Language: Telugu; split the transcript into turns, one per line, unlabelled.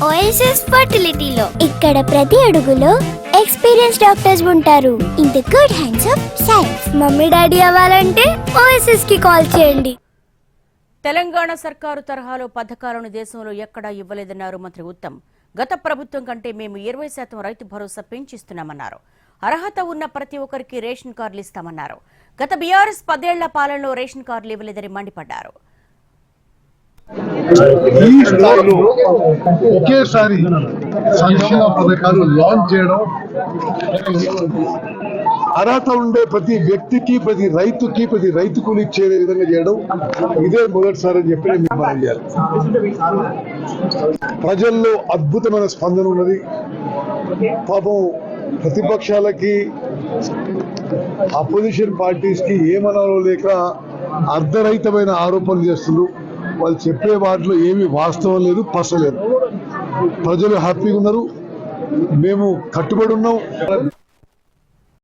ఓఎస్ఎస్ ఫర్టిలిటీలో ఇక్కడ ప్రతి అడుగులో ఎక్స్పీరియన్స్ డాక్టర్స్ ఉంటారు. In the good hands of science. Mummy daddy అవ్వాలంటే ఓఎస్ఎస్ కి కాల్ చేయండి.
తెలంగాణ సర్కారు తరహాలో పథకాలను దేశంలో ఎక్కడా ఇవ్వలేదన్నారు మంత్రి ఉత్తమ్. గత ప్రభుత్వం కంటే మేము 20% రైతు భరోసా పెంచిస్తున్నామన్నారు. అర్హత ఉన్న ప్రతి ఒక్కరికి రేషన్ కార్డులు ఇస్తామన్నారు. గత బీఆర్ఎస్ 10 ఏళ్ల పాలనలో రేషన్ కార్డులు ఇవ్వలేదని మండిపడ్డారు.
ఈ స్థాయిలో ఒకేసారి సంక్షేమ పథకాలు లాంచ్ చేయడం, అర్హత ఉండే ప్రతి వ్యక్తికి, ప్రతి రైతు కూలికి చేరే విధంగా చేయడం ఇదే మొదటిసారి అని చెప్పి మేము మనం చేయాలి. ప్రజల్లో అద్భుతమైన స్పందన ఉన్నది. పాపం ప్రతిపక్షాలకి, అపోజిషన్ పార్టీస్ కి ఏమనాలో లేక అర్ధరహితమైన ఆరోపణలు చేస్తున్నారు. వాళ్ళు చెప్పే వాటిలో ఏమీ వాస్తవం లేదు, పసలేదు. ప్రజలు హ్యాపీగా ఉన్నారు, మేము కట్టుబడి ఉన్నాం.